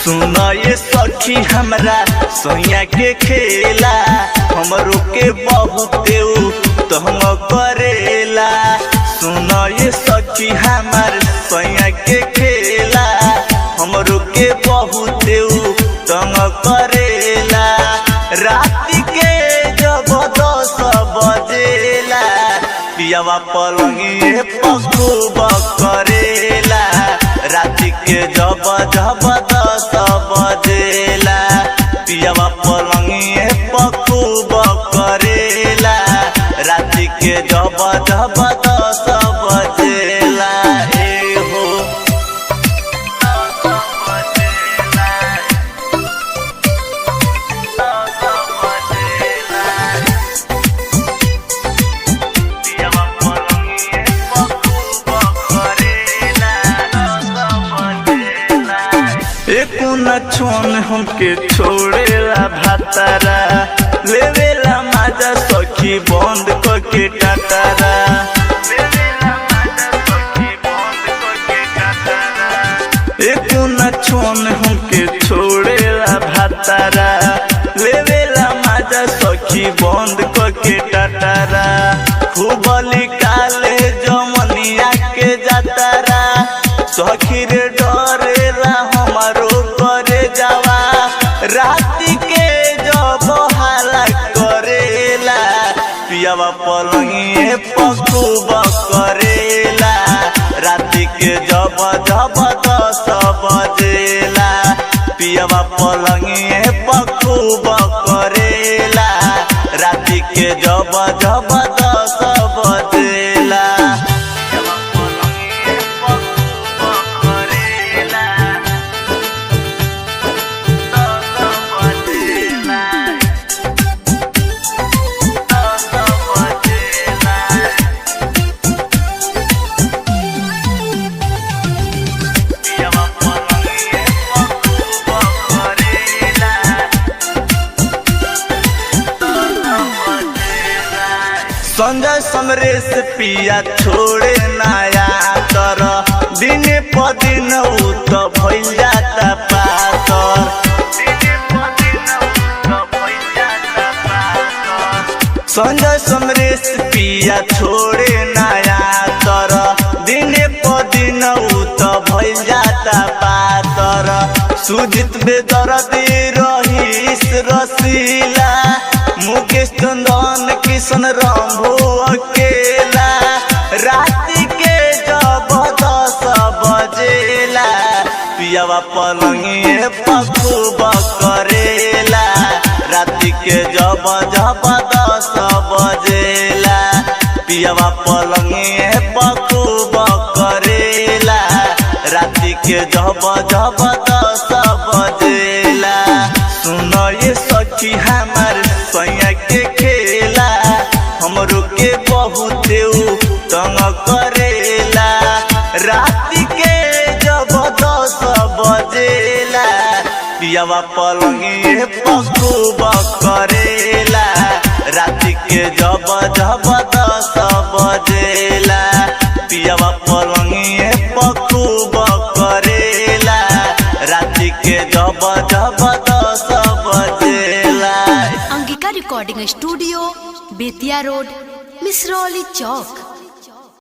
सुना ये सखी हमरा सोया के खेला हमरो के बहुत तंग करेला। सुना ये सखी हमार सोया के खेला हमरो के बहुत तंग करेला। रात के जब 10 बजेला पियावा पलंगिए पखुब करेला। रात के जब 10 बजेला पियावा पलंगिए पखुब करेला। रात के जब 10 बजेला छोन हमके छोड़ेला भातारा लेवेला माजा सखी बंद करके टाटारा। एको न छोन हमके छोड़ेला भातारा लेवेला माजा सखी बंद करके टाटारा। खूब लिकाले जमनिया के जातारा सखी रे डरेला हमारो करे जावा। रात के जब हाला करेला पियावा पलंगिए पखुब करेला। रात के जब 10 बजेला पियावा पलंगिए पखुब करेला। रात के जब 10 बजेला संजय समरेश पिया छोड़े नया तर दिन प दिन तो भइल जाता पातर। संजय समरेश पिया छोड़े नया तर दिन प दिन तो भइल जाता पातर। सुजित बेदर्दी रहीश रसीला मुकेश चंदन किशन रंभू अकेला। रात के जब 10 बजेला पियावा पलंगिए पखुब करेला। रात के जब 10 बजेला पियावा पलंगिए पखुब करेला। रात के जब 10 बजेला सुनो ये सखी हमार सोया के खेला हमरो के बहुत तंग करेला। रात के जब 10 बजेला पियावा पलंगिए पखुब करेला। रात के जब 10 बजेला पियावा पलंगिए पखुब करेला। रात के जब 10 बजेला। Angika recording studio Bettiah road Misrauli चौक।